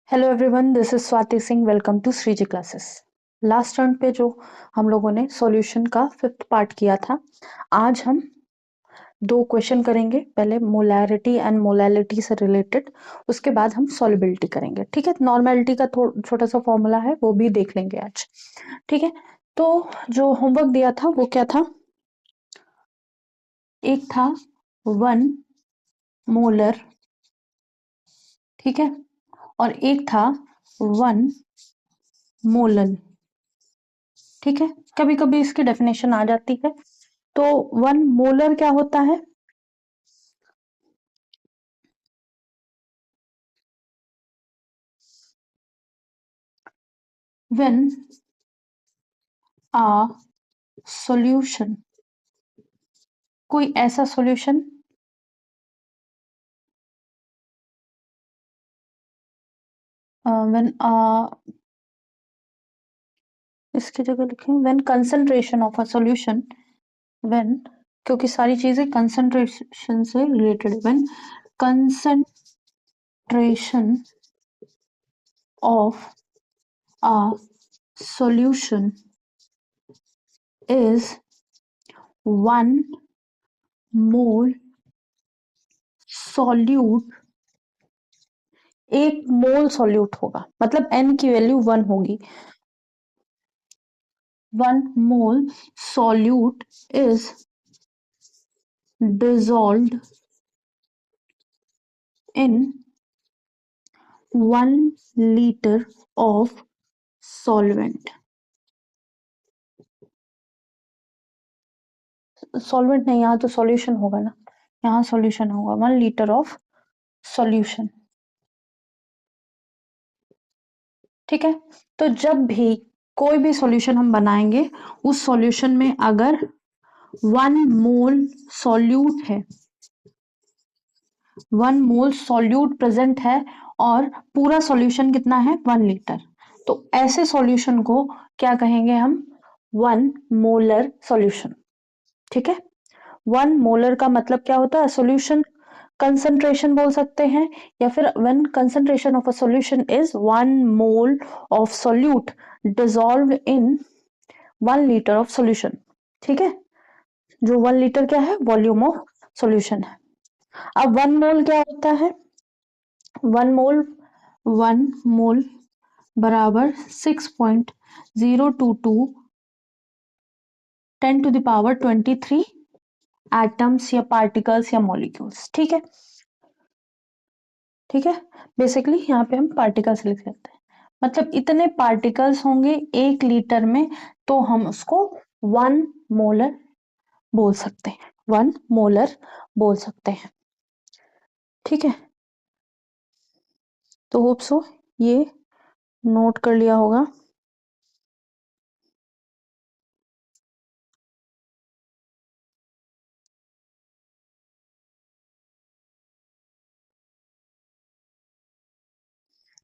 Hello everyone, this is Swati Singh. Welcome to Shreeji classes. Last turn पे जो हम लोगों ने सॉल्यूशन का 5th पार्ट किया था, आज हम दो क्वेश्चन करेंगे। पहले मोलैरिटी एंड मोलैलिटी से रिलेटेड, उसके बाद हम सॉल्युबिलिटी करेंगे। ठीक है, नॉर्मेलिटी का छोटा सा फॉर्मूला है, वो भी देख लेंगे आज। ठीक है, तो जो होमवर्क दिया था वो क्या था? एक था 1 मोलर, ठीक है, और एक था 1 मोलल। ठीक है, कभी कभी इसकी डेफिनेशन आ जाती है। तो 1 मोलर क्या होता है? When a solution, कोई ऐसा सॉल्यूशन when इसकी जगह लिखें when concentration of a solution, when, क्योंकि सारी चीजें कंसंट्रेशन से रिलेटेड है। when concentration of a solution is 1 mole solute, एक मोल सॉल्यूट होगा, मतलब n की वैल्यू 1 होगी। 1 mole solute is dissolved in 1 liter of solvent. Solvent नहीं, यहाँ तो सॉल्यूशन होगा ना, यहाँ सॉल्यूशन होगा। 1 लीटर ऑफ सॉल्यूशन। ठीक है, तो जब भी कोई भी सॉल्यूशन हम बनाएंगे, उस सॉल्यूशन में अगर 1 मोल सॉल्यूट है, 1 मोल सॉल्यूट प्रेजेंट है, और पूरा सॉल्यूशन कितना है? 1 लीटर, तो ऐसे सॉल्यूशन को क्या कहेंगे हम? 1 मोलर सॉल्यूशन। ठीक है, 1 मोलर का मतलब क्या होता है? सॉल्यूशन कंसंट्रेशन बोल सकते हैं, या फिर when concentration of a solution is 1 mole of solute dissolved in 1 litre of solution. ठीक है, जो 1 लीटर क्या है? वॉल्यूम ऑफ सॉल्यूशन है। अब 1 मोल क्या होता है? 1 मोल बराबर 6.022 10 to the power 23 एटम्स या पार्टिकल्स या मॉलिक्यूल्स। ठीक है, ठीक है, बेसिकली यहाँ पे हम पार्टिकल्स लिख लेते हैं, मतलब इतने पार्टिकल्स होंगे 1 लीटर में, तो हम उसको 1 मोलर बोल सकते हैं, 1 मोलर बोल सकते हैं। ठीक है, तो होप सो ये नोट कर लिया होगा।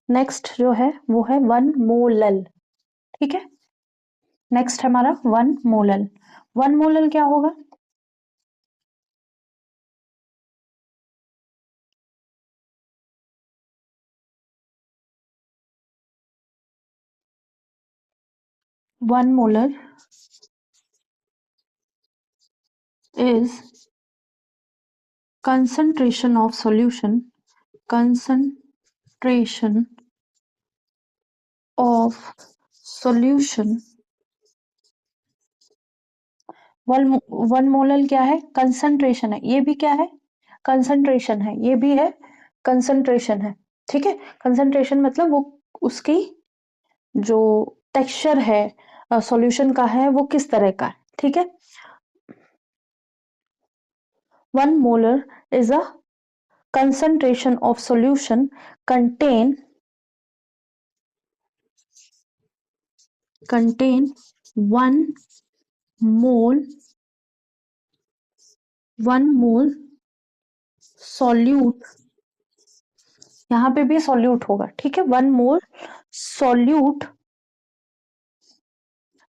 नेक्स्ट जो है वो है 1 मोलल। ठीक है, नेक्स्ट हमारा 1 मोलल। 1 मोलल क्या होगा? One molar is concentration of solution, concentration of solution। One molal क्या है? कंसंट्रेशन है, ये भी क्या है? कंसंट्रेशन है, ये भी है कंसंट्रेशन है। ठीक है, कंसंट्रेशन मतलब वो उसकी जो टेक्सचर है सॉल्यूशन का है, वो किस तरह का है। ठीक है, 1 molar is a concentration of solution contain 1 mole, 1 mole solute, यहाँ पे भी सॉल्यूट होगा। ठीक है, 1 मोल सॉल्यूट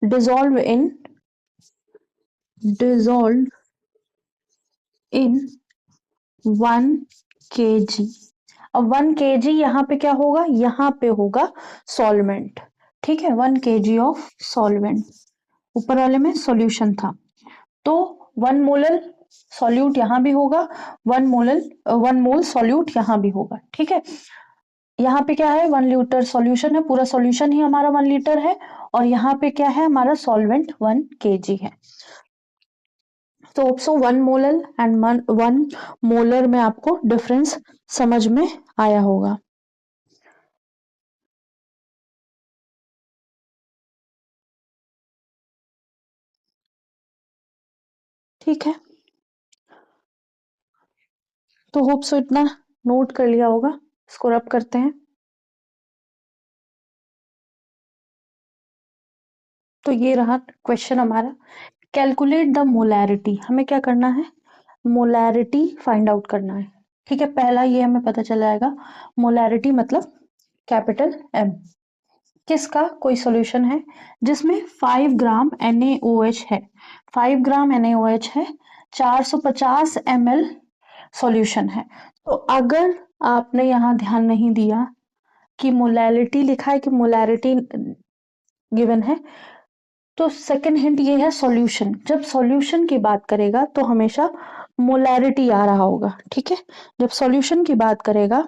डिसॉल्व इन 1 kg। अब 1 kg यहाँ पे क्या होगा, यहाँ पे होगा सॉल्वेंट, ठीक है, 1 kg ऑफ सॉल्वेंट, ऊपर वाले में सॉल्यूशन था, तो 1 मोलर सॉल्यूट यहाँ भी होगा, 1 मोल सॉल्यूट यहाँ भी होगा, ठीक है। यहाँ पे क्या है, 1 लीटर सॉल्यूशन है, पूरा सॉल्यूशन ही हमारा 1 लीटर है, और यहाँ पे क्या है, हमारा सॉल्वेंट 1 kg है। तो ऑप्शन 1 मोलर एंड 1 मोलर में आपको डिफरेंस समझ में आया होगा। ठीक है, तो होप सो इतना नोट कर लिया होगा, इसको रब करते हैं। तो ये रहा क्वेश्चन हमारा, कैलकुलेट द मोलैरिटी, हमें क्या करना है, मोलैरिटी फाइंड आउट करना है, ठीक है। पहला ये हमें पता चल जाएगा, मोलैरिटी मतलब कैपिटल एम, किसका, कोई सॉल्यूशन है जिसमें 5 ग्राम NaOH है, 5 ग्राम NaOH है, 450 ml सॉल्यूशन है। तो अगर आपने यहाँ ध्यान नहीं दिया कि मोलैरिटी लिखा है कि मोलैरिटी गिवन है, तो सेकंड हिंट ये है सॉल्यूशन, जब सॉल्यूशन की बात करेगा तो हमेशा मोलैरिटी आ रहा होगा, ठीक है। जब सॉल्यूशन की बात करेगा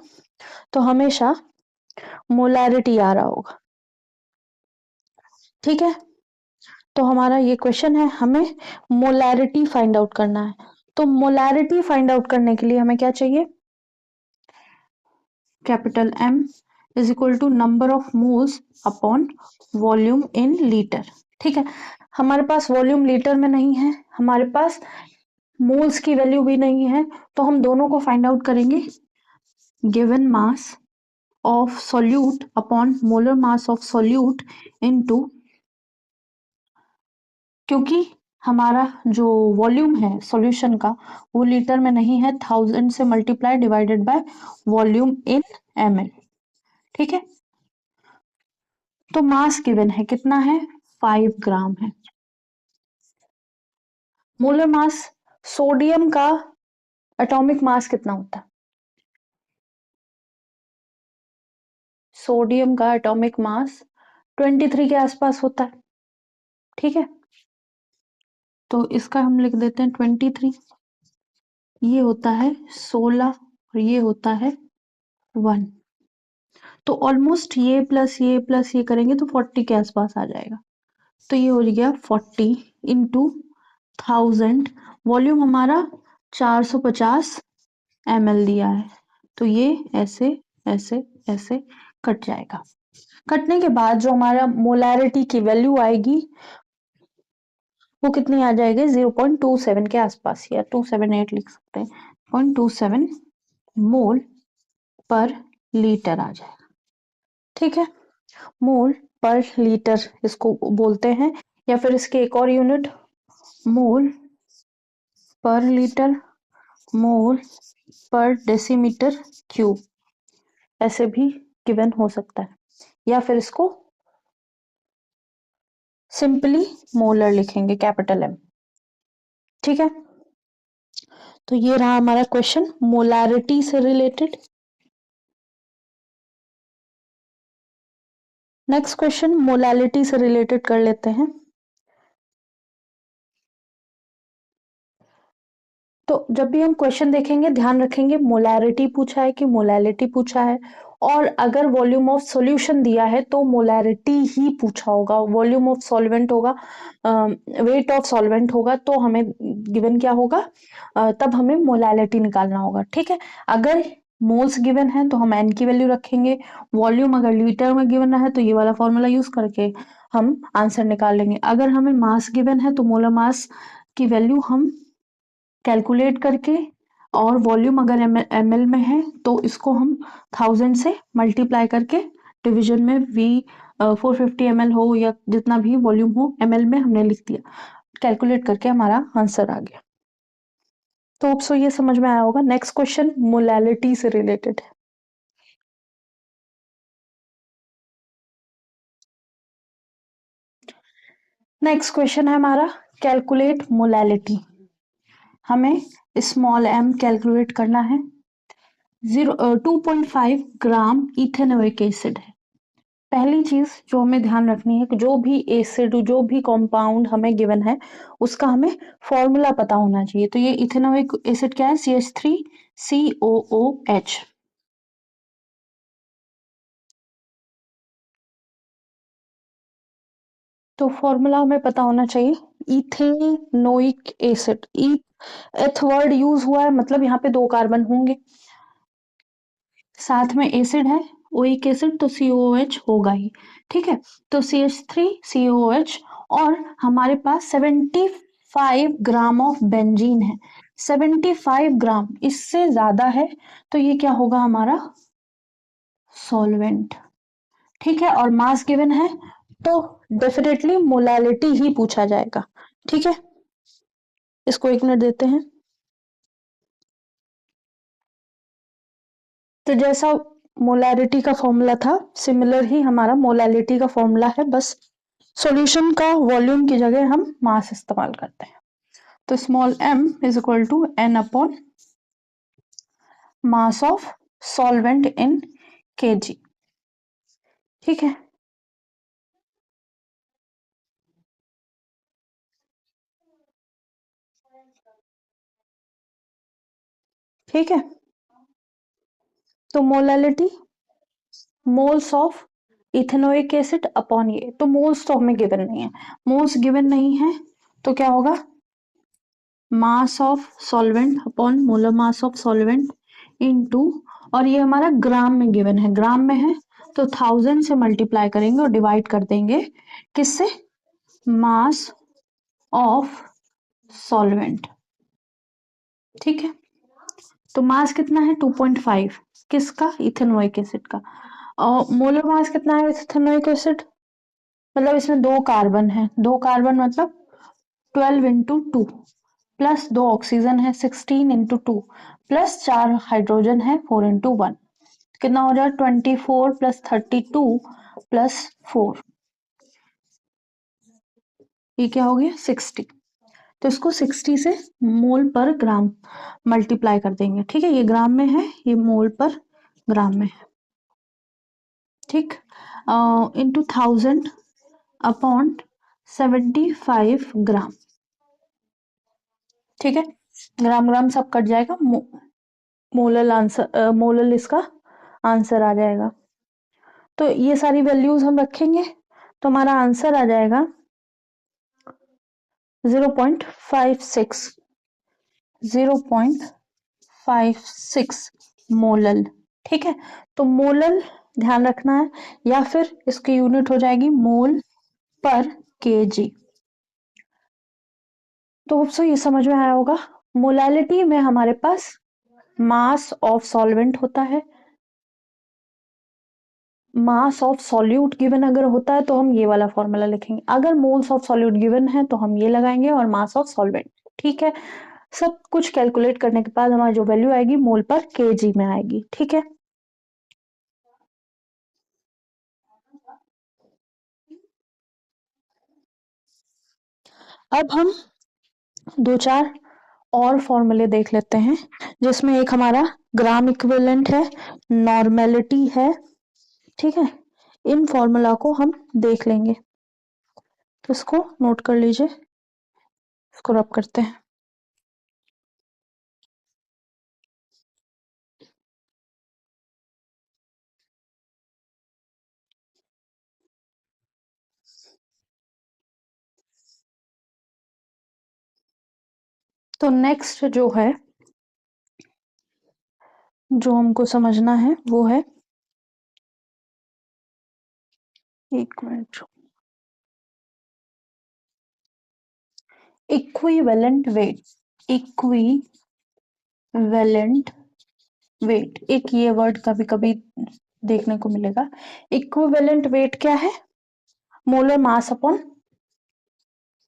तो हमेशा मोलैरिटी आ रहा होगा, ठीक है। तो हमारा ये क्वेश्चन है, हमें मोलैरिटी फाइंड आउट करना है। तो मोलैरिटी फाइंड आउट करने के लिए हमें क्या चाहिए, capital M is equal to number of moles upon volume in litre, ठीक है। हमारे पास वॉल्यूम लीटर में नहीं है, हमारे पास मोल्स की वैल्यू भी नहीं है, तो हम दोनों को फाइंड आउट करेंगे, given mass of solute upon molar mass of solute into, क्योंकि हमारा जो वॉल्यूम है सॉल्यूशन का वो लीटर में नहीं है, 1000 से multiply divided by volume in ml, ठीक है। तो मास गिवन है, कितना है, 5 ग्राम है। मोलर मास, सोडियम का एटॉमिक मास कितना होता है, सोडियम का एटॉमिक मास 23 के आसपास होता है, ठीक है। तो इसका हम लिख देते हैं 23, ये होता है 16 और ये होता है 1, तो ऑलमोस्ट ये करेंगे तो 40 के आसपास आ जाएगा। तो ये हो गया 40 इंटू 1000, वॉल्यूम हमारा 450 ml दिया है, तो ये ऐसे ऐसे ऐसे कट जाएगा। कटने के बाद जो हमारा मोलैरिटी की वैल्यू आएगी वो कितनी आ जाएगी, 0.27 के आसपास, या 278 लिख सकते हैं, 0.27 मोल पर लीटर आ जाएगा, ठीक है। मोल पर लीटर इसको बोलते हैं, या फिर इसके एक और यूनिट, मोल पर लीटर, मोल पर डेसीमीटर क्यूब, ऐसे भी गिवन हो सकता है, या फिर इसको सिंपली मोलर लिखेंगे, कैपिटल M, ठीक है। तो ये रहा हमारा क्वेश्चन मोलैरिटी से रिलेटेड। नेक्स्ट क्वेश्चन मोलैलिटी से रिलेटेड कर लेते हैं। तो जब भी हम क्वेश्चन देखेंगे ध्यान रखेंगे, मोलैरिटी पूछा है कि मोलैलिटी पूछा है, और अगर वॉल्यूम ऑफ सॉल्यूशन दिया है तो मोलैरिटी ही पूछा होगा, वॉल्यूम ऑफ सॉल्वेंट होगा, वेट ऑफ सॉल्वेंट होगा, तो हमें गिवन क्या होगा, तब हमें मोलैलिटी निकालना होगा, ठीक है। अगर मोल्स गिवन है तो हम एन की वैल्यू रखेंगे, वॉल्यूम अगर लीटर में गिवन है तो ये वाला फॉर्मूला यूज करके हम आंसर निकाल लेंगे। अगर हमें मास गिवन है तो मोलर मास की वैल्यू हम कैलकुलेट करके, और वॉल्यूम अगर ml में है तो इसको हम 1000 से मल्टीप्लाई करके डिवीजन में V 450 ml हो या जितना भी वॉल्यूम हो ml में हमने लिख दिया, कैलकुलेट करके हमारा आंसर आ गया। तो अब सो ये समझ में आया होगा। नेक्स्ट क्वेश्चन मोलैलिटी से रिलेटेड है। नेक्स्ट क्वेश्चन है हमारा कैलकुलेट मोलैलिटी, हमें स्मॉल m कैलकुलेट करना है, 2.5 ग्राम इथेनोइक एसिड है। पहली चीज जो हमें ध्यान रखनी है कि जो भी एसिड जो भी कंपाउंड हमें गिवन है उसका हमें फॉर्मूला पता होना चाहिए। तो ये इथेनोइक एसिड क्या है? CH3COOH। तो फॉर्मूला हमें पता होना चाहिए इथेनोइक एसिड। एथ वर्ड यूज हुआ है मतलब यहाँ पे दो कार्बन होंगे, साथ में एसिड है ओइक एसिड, तो COOH होगा ही। ठीक है, तो CH3COOH और हमारे पास 75 ग्राम ऑफ बेंजीन है। 75 ग्राम, इससे ज्यादा है तो ये क्या होगा? हमारा सॉल्वेंट। ठीक है, और मास गिवन है तो डेफिनेटली मोलालिटी ही पूछा जाएगा। ठीक है, इसको एक मिनट देते हैं। तो जैसा मोलैरिटी का फॉर्मूला था सिमिलर ही हमारा मोलैलिटी का फॉर्मूला है, बस सॉल्यूशन का वॉल्यूम की जगह हम मास इस्तेमाल करते हैं। तो small m is equal to n upon mass of solvent in kg। ठीक है, ठीक है। तो molality moles of ethanoic acid upon ये, तो मोल्स तो हमें गिवन नहीं है, मोल्स गिवन नहीं है तो क्या होगा? मास of solvent upon molar mass of solvent into, और ये हमारा ग्राम में गिवन है, ग्राम में है तो 1000 से मल्टीप्लाई करेंगे और डिवाइड कर देंगे किससे? मास ऑफ सॉल्वेंट। ठीक है, तो मास कितना है? 2.5। किसका? इथेनोइक एसिड का। और मोलर मास कितना है इथेनोइक एसिड? मतलब इसमें दो कार्बन है, दो कार्बन मतलब 12 इंटू टू, प्लस दो ऑक्सीजन है 16 इंटू टू, प्लस चार हाइड्रोजन है 4 इंटू वन। कितना हो जाए? 24 प्लस 32 प्लस 4, ये क्या हो गया? 60। तो इसको 60 से मोल पर ग्राम मल्टीप्लाई कर देंगे। ठीक है, ये ग्राम में है, ये मोल पर ग्राम में है। ठीक, इंटू 1000 अपॉन 75 ग्राम। ठीक है, ग्राम ग्राम सब कट जाएगा, मोलल आंसर मोलल इसका आंसर आ जाएगा। तो ये सारी वैल्यूज हम रखेंगे तो हमारा आंसर आ जाएगा 0.56, 0.56 मोलल। ठीक है, तो मोलल ध्यान रखना है, या फिर इसकी यूनिट हो जाएगी मोल पर केजी। तो होप्सो ये समझ में आया होगा। मोलालिटी में हमारे पास मास ऑफ सॉल्वेंट होता है, मास ऑफ सॉल्यूट गिवन अगर होता है तो हम ये वाला फॉर्मूला लिखेंगे, अगर मोल्स ऑफ सॉल्यूट गिवन है तो हम ये लगाएंगे, और मास ऑफ सॉल्वेंट। ठीक है, सब कुछ कैलकुलेट करने के बाद हमारी जो वैल्यू आएगी मोल पर केजी में आएगी। ठीक है, अब हम दो चार और फॉर्मूले देख लेते हैं, जिसमें एक हमारा ग्राम इक्विवेलेंट है, नॉर्मेलिटी है। ठीक है, इन फॉर्मूला को हम देख लेंगे, तो इसको नोट कर लीजिए, इसको रब करते हैं। तो नेक्स्ट जो है, जो हमको समझना है वो है, एक minute, equivalent weight. Equivalent weight, एक ये वर्ड कभी कभी देखने को मिलेगा। इक्विवेलेंट वेट क्या है? Molar mass upon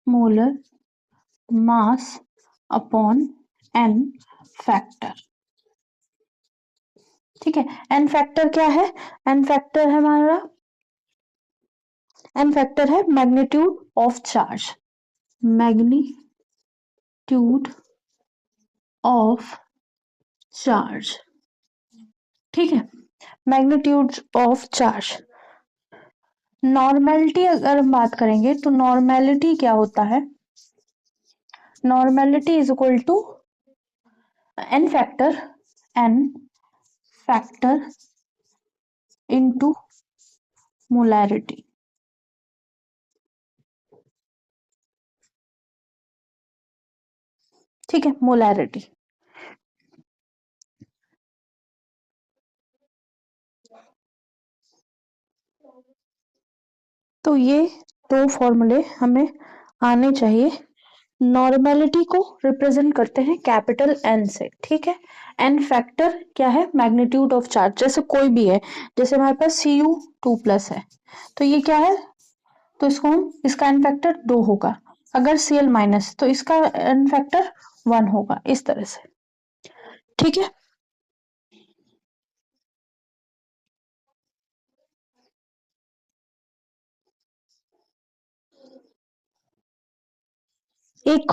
molar mass upon n factor. ठीक है, एन फैक्टर क्या है? एन फैक्टर है हमारा, एन फैक्टर है magnitude of charge, magnitude of charge. ठीक है। मैग्नीट्यूड ऑफ चार्ज, नॉर्मेलिटी अगर हम बात करेंगे तो नॉर्मेलिटी क्या होता है, normality is equal to n factor, n factor into molarity. ठीक है, मोलैरिटी। तो ये दो फॉर्मूले हमें आने चाहिए। नॉर्मेलिटी को रिप्रेजेंट करते हैं कैपिटल एन से, ठीक है। एन फैक्टर क्या है, मैग्नीट्यूड ऑफ चार्ज, जैसे कोई भी है, जैसे हमारे पास Cu2+ है, तो ये क्या है, तो इसको हम, इसका एन फैक्टर 2 होगा। अगर Cl- तो इसका एन फैक्टर 1 होगा, इस तरह से। ठीक है। एक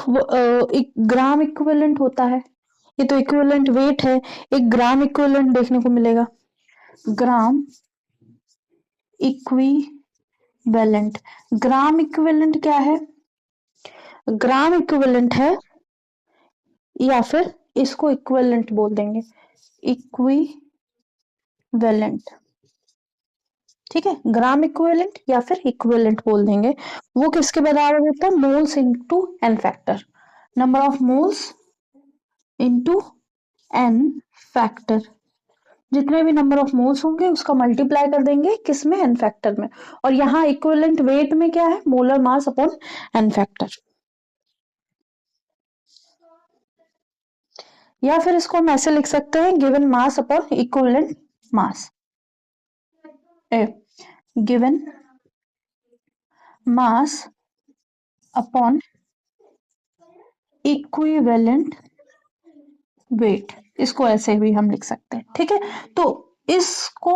ग्राम इक्विवेलेंट होता है, ये तो इक्विवेलेंट वेट है, एक ग्राम इक्विवेलेंट देखने को मिलेगा। ग्राम इक्विवेलेंट, ग्राम इक्विवेलेंट क्या है, ग्राम इक्विवेलेंट है, या फिर इसको इक्विवेलेंट बोल देंगे, इक्विवेलेंट। ठीक है, ग्राम इक्विवेलेंट या फिर इक्विवेलेंट बोल देंगे। वो किसके बराबर होता है, moles into n factor, number of moles into n factor. जितने भी नंबर ऑफ मोल्स होंगे उसका मल्टीप्लाई कर देंगे किसमें, एन फैक्टर में। और यहाँ इक्विवेलेंट वेट में क्या है, molar mass upon n factor. या फिर इसको हम ऐसे लिख सकते हैं, given mass upon equivalent mass, given mass upon equivalent weight, इसको ऐसे भी हम लिख सकते हैं। ठीक है, तो इसको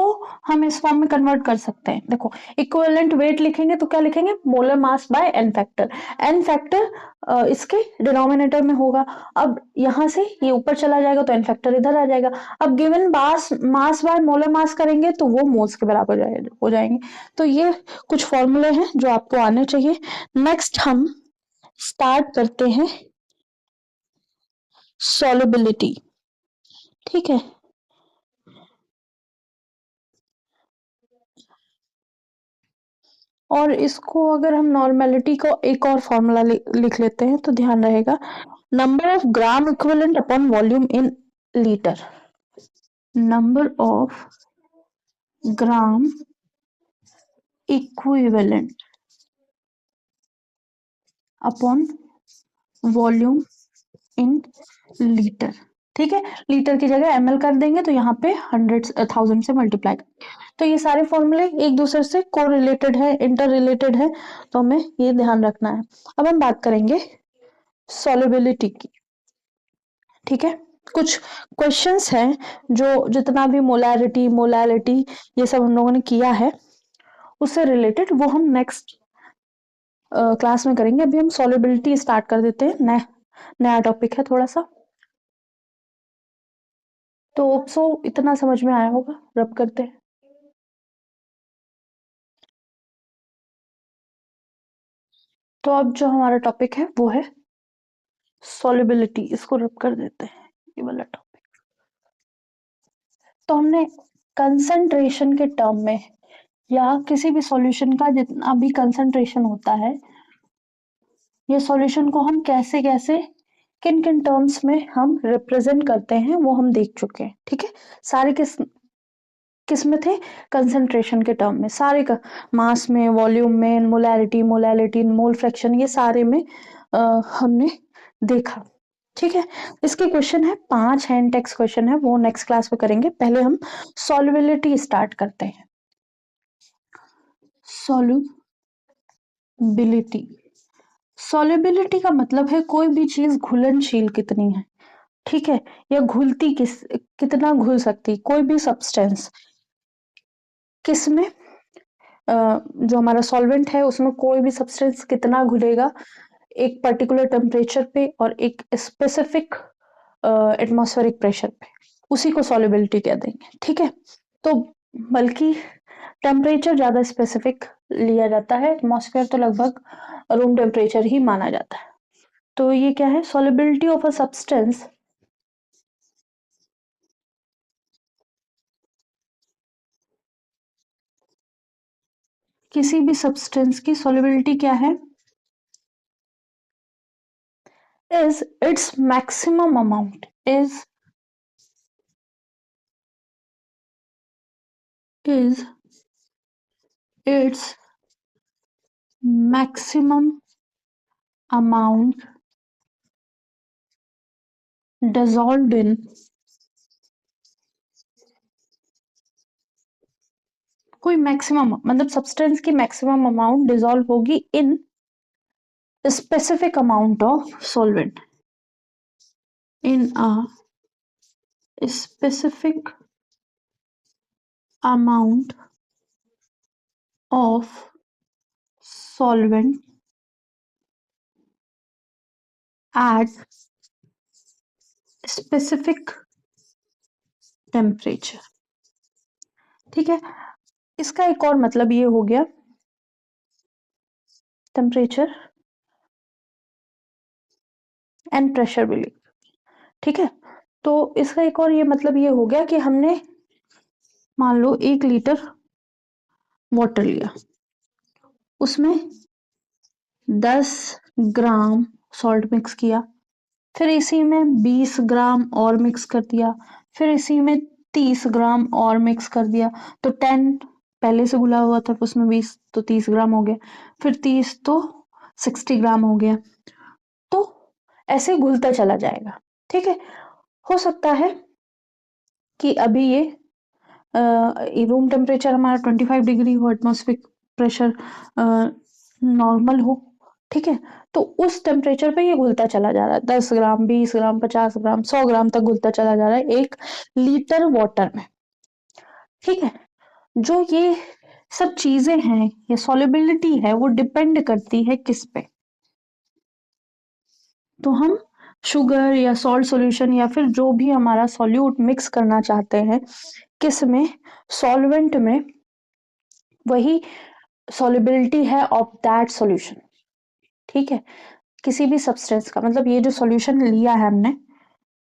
हम इस फॉर्म में कन्वर्ट कर सकते हैं। देखो, इक्विवेलेंट वेट लिखेंगे तो क्या लिखेंगे, molar mass by n factor. N factor इसके डिनोमिनेटर में होगा। अब यहां से ये ऊपर चला जाएगा तो एन फैक्टर इधर आ जाएगा। अब given mass, mass by molar mass करेंगे तो वो मोल्स के बराबर हो जाएंगे। तो ये कुछ फॉर्मूले हैं जो आपको आने चाहिए। नेक्स्ट हम स्टार्ट करते हैं सॉल्युबिलिटी। ठीक है, और इसको अगर हम नॉर्मेलिटी को एक और फॉर्मूला लिख लेते हैं तो ध्यान रहेगा, number of gram equivalent upon volume in litre, number of gram equivalent upon volume in litre. ठीक है, लीटर की जगह ml कर देंगे तो यहाँ पे 100,000 से मल्टीप्लाई कर। तो ये सारे फॉर्मूले एक दूसरे से को रिलेटेड है, इंटर रिलेटेड है, तो हमें ये ध्यान रखना है। अब हम बात करेंगे सॉल्युबिलिटी की। ठीक है, कुछ क्वेश्चंस हैं जो जितना भी मोलैरिटी मोलैलिटी ये सब हम लोगों ने किया है उससे रिलेटेड, वो हम नेक्स्ट क्लास में करेंगे। अभी हम सॉल्युबिलिटी स्टार्ट कर देते हैं, नया टॉपिक है थोड़ा सा। तो सो इतना समझ में आया होगा, रब करते हैं। तो अब जो हमारा टॉपिक है वो है सॉल्युबिलिटी, इसको रब कर देते हैं, ये वाला टॉपिक। तो हमने कंसंट्रेशन के टर्म में या किसी भी सॉल्यूशन का जितना भी कंसंट्रेशन होता है, ये सॉल्यूशन को हम कैसे कैसे किन किन टर्म्स में हम रिप्रेजेंट करते हैं वो हम देख चुके हैं। ठीक है, सारे किस में थे, कंसंट्रेशन के टर्म में, सारे का, मास में, वॉल्यूम में, मोलैरिटी मोलैलिटी, मोल फ्रैक्शन, ये सारे में हमने देखा। ठीक है, इसके क्वेश्चन है 5 हैंड टेक्स्ट क्वेश्चन है, वो नेक्स्ट क्लास में करेंगे। पहले हम सॉल्युबिलिटी स्टार्ट करते हैं। सॉल्युबिलिटी, सॉल्युबिलिटी का मतलब है कोई भी चीज घुलनशील कितनी है। ठीक है, या घुलती कितना घुल सकती, कोई भी सब्सटेंस किस में, जो हमारा सॉल्वेंट है उसमें कोई भी सब्सटेंस कितना घुलेगा एक पर्टिकुलर टेम्परेचर पे और एक स्पेसिफिक एटमॉस्फेरिक प्रेशर पे। उसी को सॉल्युबिलिटी कह देंगे, ठीक है। तो बल्कि टेम्परेचर ज्यादा स्पेसिफिक लिया जाता है, एटमॉस्फेयर तो लगभग रूम टेम्परेचर ही माना जाता है। तो ये क्या है, सॉल्युबिलिटी ऑफ अ सब्सटेंस किसी भी सब्सटेंस की सॉल्युबिलिटी क्या है, is its maximum amount, is its maximum amount dissolved in, कोई मैक्सिमम मतलब सब्सटेंस की मैक्सिमम अमाउंट डिसॉल्व होगी in specific amount of solvent, in a specific amount of solvent at specific temperature, ठीक है। इसका एक और मतलब ये हो गया, टेम्परेचर एंड प्रेशर भी, ठीक है। तो इसका एक और ये मतलब ये हो गया कि हमने मान लो 1 लीटर वाटर लिया, उसमें 10 ग्राम सॉल्ट मिक्स किया, फिर इसी में 20 ग्राम और मिक्स कर दिया, फिर इसी में 30 ग्राम और मिक्स कर दिया, तो 10 पहले से घुला हुआ था, तो उसमें 20 तो 30 ग्राम हो गया, फिर 30 तो 60 ग्राम हो गया। तो ऐसे घुलता चला जाएगा, ठीक है। हो सकता है कि अभी ये रूम टेम्परेचर हमारा 25 डिग्री हो, एटमॉस्फेरिक प्रेशर नॉर्मल हो, ठीक है। तो उस टेम्परेचर पे ये घुलता चला जा रहा है, 10 ग्राम, 20 ग्राम, 50 ग्राम, 100 ग्राम तक घुलता चला जा रहा है 1 लीटर वाटर में, ठीक है। जो ये सब चीजें हैं, ये सॉल्युबिलिटी है, वो डिपेंड करती है किस पे, तो हम शुगर या सॉल्ट सॉल्यूशन या फिर जो भी हमारा सॉल्यूट मिक्स करना चाहते हैं, किस में, सॉल्वेंट में, वही सॉल्युबिलिटी है ऑफ दैट सॉल्यूशन, ठीक है। किसी भी सब्सटेंस का मतलब ये जो सॉल्यूशन लिया है हमने,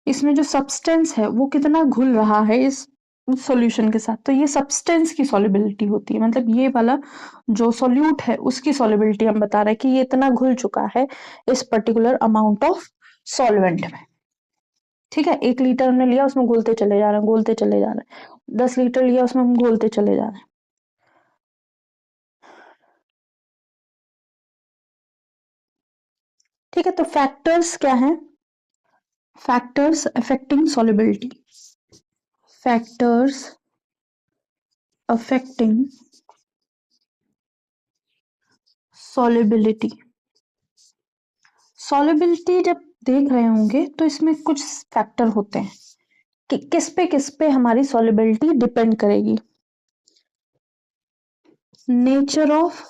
इसमें जो सब्सटेंस है वो कितना घुल रहा है इस सॉल्यूशन के साथ, तो ये सब्सटेंस की सॉल्युबिलिटी होती है, मतलब ये वाला जो सॉल्यूट है उसकी सॉल्युबिलिटी हम बता रहे हैं कि ये इतना घुल चुका है इस पर्टिकुलर अमाउंट ऑफ सॉल्वेंट में, ठीक है। 1 लीटर हमने लिया, उसमें घुलते चले जा रहे हैं, घुलते चले जा रहे हैं, 10 लीटर लिया, उसमें हम घुलते चले जा रहे हैं, ठीक है। तो फैक्टर्स क्या हैं, factors affecting solubility, factors affecting solubility, solubility जब देख रहे होंगे तो इसमें कुछ फैक्टर होते हैं कि किस पे हमारी solubility डिपेंड करेगी, nature of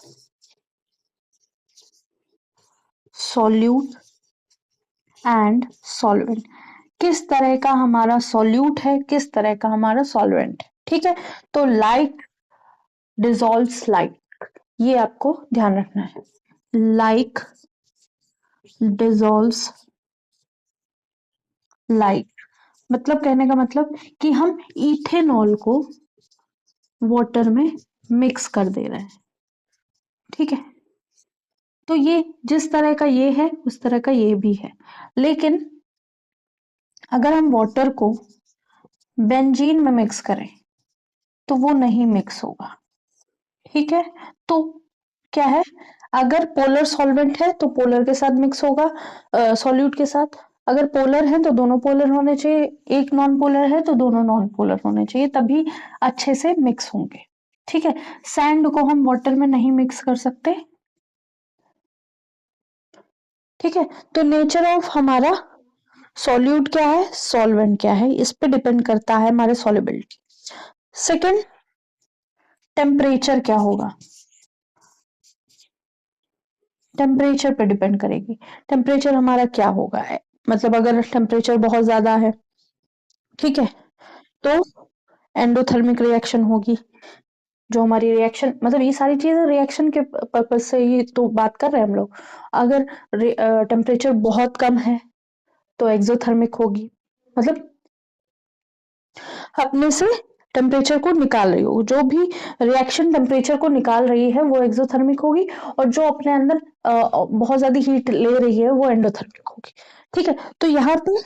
solute and solvent, किस तरह का हमारा सॉल्यूट है, किस तरह का हमारा सॉल्वेंट है, ठीक है। तो लाइक डिसॉल्व्स लाइक, ये आपको ध्यान रखना है, लाइक डिसॉल्व्स लाइक, मतलब कहने का मतलब कि हम इथेनॉल को वाटर में मिक्स कर दे रहे हैं, ठीक है। तो ये जिस तरह का ये है उस तरह का ये भी है, लेकिन अगर हम वाटर को बेंजीन में मिक्स करें तो वो नहीं मिक्स होगा, ठीक है। तो क्या है, अगर पोलर सॉल्वेंट है तो पोलर के साथ मिक्स होगा सॉल्यूट के साथ, अगर पोलर है तो दोनों पोलर होने चाहिए, एक नॉन पोलर है तो दोनों नॉन पोलर होने चाहिए, तभी अच्छे से मिक्स होंगे, ठीक है। सैंड को हम वाटर में नहीं मिक्स कर सकते, ठीक है। तो नेचर ऑफ हमारा सॉल्यूट क्या है, सॉल्वेंट क्या है, इस पे डिपेंड करता है हमारे सॉल्युबिलिटी। सेकंड, टेम्परेचर क्या होगा, टेम्परेचर पे डिपेंड करेगी, टेम्परेचर हमारा क्या होगा है, मतलब अगर टेम्परेचर बहुत ज्यादा है, ठीक है, तो एंडोथर्मिक रिएक्शन होगी, जो हमारी रिएक्शन मतलब ये सारी चीजें रिएक्शन के पर्पज से ही तो बात कर रहे हैं हम लोग। अगर टेम्परेचर बहुत कम है तो एक्सोथर्मिक होगी, मतलब अपने से टेम्परेचर को निकाल रही हो, जो भी रिएक्शन टेम्परेचर को निकाल रही है वो एक्सोथर्मिक होगी, और जो अपने अंदर बहुत ज्यादा हीट ले रही है वो एंडोथर्मिक होगी। ठीक है, तो यहाँ पे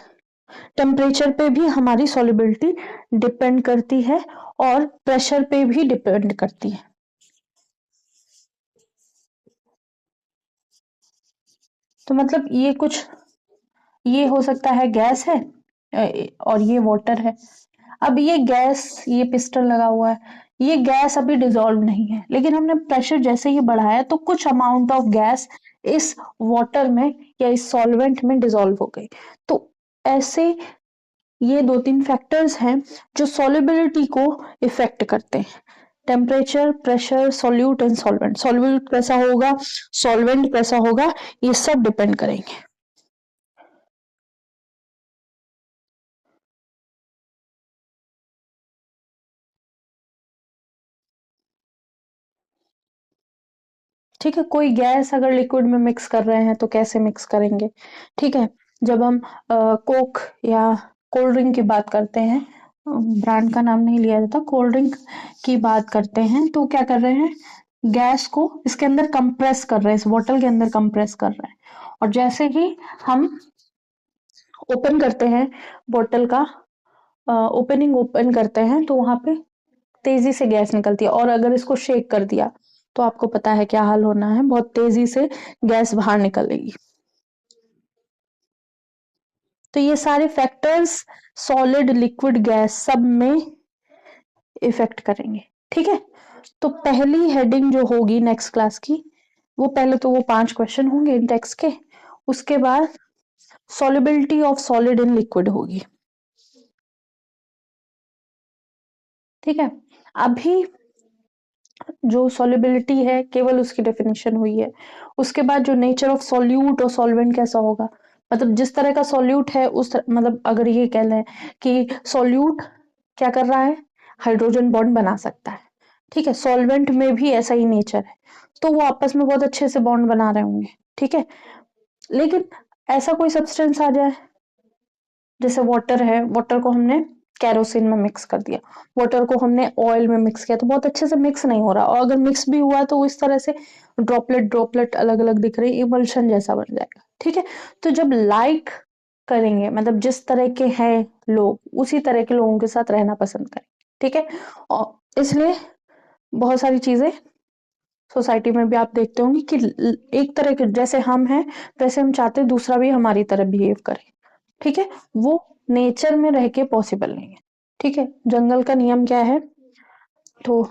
टेम्परेचर पे भी हमारी सॉल्युबिलिटी डिपेंड करती है और प्रेशर पे भी डिपेंड करती है। तो मतलब ये हो सकता है गैस है और ये वाटर है। अब ये गैस, ये पिस्टन लगा हुआ है, ये गैस अभी डिसॉल्व नहीं है, लेकिन हमने प्रेशर जैसे ही बढ़ाया तो कुछ अमाउंट ऑफ गैस इस वाटर में या इस सॉल्वेंट में डिसॉल्व हो गई। तो ऐसे ये 2-3 फैक्टर्स हैं जो सॉल्युबिलिटी को इफेक्ट करते हैं। Temperature, pressure, solute and solvent. Solute कैसा होगा, सॉल्वेंट कैसा होगा, ये सब डिपेंड करेंगे। ठीक है, कोई गैस अगर लिक्विड में मिक्स कर रहे हैं तो कैसे मिक्स करेंगे। ठीक है, जब हम कोक या कोल्ड ड्रिंक की बात करते हैं, ब्रांड का नाम नहीं लिया जाता, कोल्ड ड्रिंक की बात करते हैं तो क्या कर रहे हैं, गैस को इसके अंदर कंप्रेस कर रहे हैं, इस बोतल के अंदर कंप्रेस कर रहे हैं, और जैसे ही हम ओपन करते हैं बोतल का, ओपनिंग ओपन करते हैं तो वहां पे तेजी से गैस निकलती है, और अगर इसको शेक कर दिया तो आपको पता है क्या हाल होना है, बहुत तेजी से गैस बाहर निकलेगी। तो ये सारे फैक्टर्स सॉलिड, लिक्विड, गैस सब में इफेक्ट करेंगे। ठीक है, तो पहली हेडिंग जो होगी नेक्स्ट क्लास की, वो पहले तो वो 5 क्वेश्चन होंगे इन टेक्स्ट के, उसके बाद solubility of solid in liquid होगी। ठीक है, अभी जो सॉल्युबिलिटी है केवल उसकी डेफिनेशन हुई है, उसके बाद जो नेचर ऑफ सॉल्यूट और सॉल्वेंट कैसा होगा, मतलब जिस तरह का सॉल्यूट है मतलब अगर ये कह लें कि सॉल्यूट क्या कर रहा है, हाइड्रोजन बॉन्ड बना सकता है। ठीक है, सॉल्वेंट में भी ऐसा ही नेचर है, तो वो आपस में बहुत अच्छे से बॉन्ड बना रहे होंगे। ठीक है, लेकिन ऐसा कोई सब्सटेंस आ जाए, जैसे वाटर है, वाटर को हमने कैरोसिन में मिक्स कर दिया, वाटर को हमने ऑयल में मिक्स किया, तो बहुत अच्छे से मिक्स नहीं हो रहा, और अगर मिक्स भी हुआ तो वो इस तरह से ड्रॉपलेट ड्रॉपलेट अलग अलग दिख रही, इमल्शन जैसा बन जाएगा। ठीक है, तो जब लाइक करेंगे, मतलब जिस तरह के हैं लोग उसी तरह के लोगों के साथ रहना पसंद करें। ठीक है, और इसलिए बहुत सारी चीजें सोसाइटी में भी आप देखते होंगे कि एक तरह के जैसे हम हैं वैसे हम चाहते हैं दूसरा भी हमारी तरह बिहेव करे। ठीक है, वो नेचर में रह के पॉसिबल नहीं है। ठीक है, जंगल का नियम क्या है, तो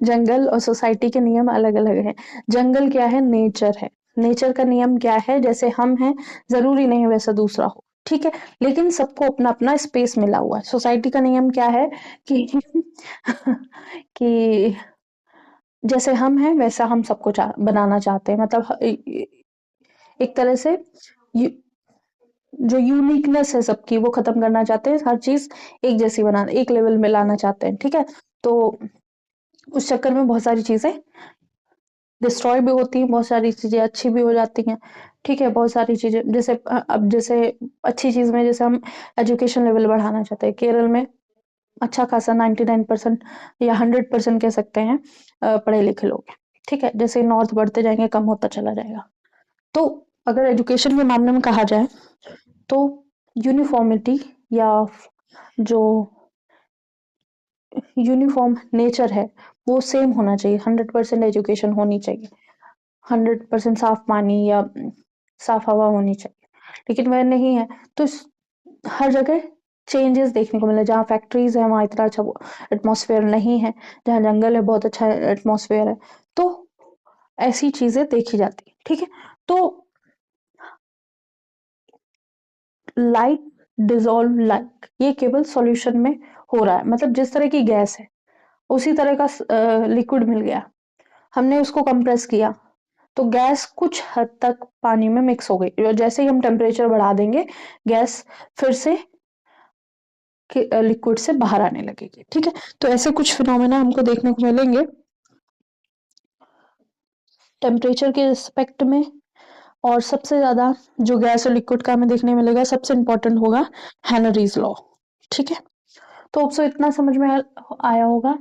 जंगल और सोसाइटी के नियम अलग अलग हैं। जंगल क्या है, नेचर है, नेचर का नियम क्या है, जैसे हम हैं जरूरी नहीं वैसा दूसरा हो। ठीक है, लेकिन सबको अपना अपना स्पेस मिला हुआ है। सोसाइटी का नियम क्या है कि कि जैसे हम हैं वैसा हम सबको बनाना चाहते हैं, मतलब एक तरह से जो यूनिकनेस है सबकी वो खत्म करना चाहते हैं, हर चीज एक जैसी बनाना, एक लेवल में लाना चाहते हैं। ठीक है, तो उस चक्कर में बहुत सारी चीजें डिस्ट्रॉय भी होती हैं, बहुत सारी चीजें अच्छी भी हो जाती हैं। ठीक है, बहुत सारी चीजें जैसे अब जैसे अच्छी चीज में जैसे हम एजुकेशन लेवल बढ़ाना चाहते हैं, केरल में अच्छा खासा 99% या 100% कह सकते हैं पढ़े लिखे लोग हैं। ठीक है, जैसे नॉर्थ बढ़ते जाएंगे कम होता चला जाएगा। तो अगर एजुकेशन के मामले में कहा जाए तो यूनिफॉर्मिटी या जो यूनिफॉर्म नेचर है वो सेम होना चाहिए, 100% एजुकेशन होनी चाहिए, 100% साफ पानी या साफ हवा होनी चाहिए, लेकिन वह नहीं है। तो हर जगह चेंजेस देखने को मिले, जहाँ फैक्ट्रीज है वहां इतना अच्छा एटमॉस्फेयर नहीं है, जहाँ जंगल है बहुत अच्छा एटमॉस्फेयर है, तो ऐसी चीजें देखी जाती है। ठीक है, तो लाइक डिसॉल्व लाइक ये केवल सॉल्यूशन में हो रहा है, मतलब जिस तरह की गैस है उसी तरह का लिक्विड मिल गया, हमने उसको कंप्रेस किया तो गैस कुछ हद तक पानी में मिक्स हो गई, और जैसे ही हम टेम्परेचर बढ़ा देंगे गैस फिर से लिक्विड से बाहर आने लगेगी। ठीक है, तो ऐसे कुछ फिनोमेना हमको देखने को मिलेंगे टेम्परेचर के रिस्पेक्ट में। और सबसे ज्यादा जो गैस और लिक्विड का हमें देखने मिलेगा, सबसे इंपॉर्टेंट होगा हेनरीज लॉ। ठीक है, तो अब सो इतना समझ में आया होगा।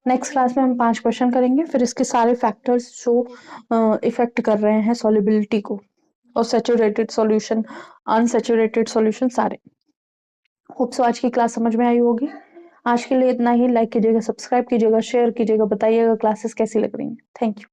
नेक्स्ट क्लास में हम 5 क्वेश्चन करेंगे, फिर इसके सारे फैक्टर्स जो इफेक्ट कर रहे हैं सॉल्युबिलिटी को, और सैचुरेटेड सॉल्यूशन, अनसैचुरेटेड सॉल्यूशन सारे। होप सो आज की क्लास समझ में आई होगी। आज के लिए इतना ही। लाइक कीजिएगा, सब्सक्राइब कीजिएगा, शेयर कीजिएगा, बताइएगा क्लासेस कैसी लग रही हैं। Thank you.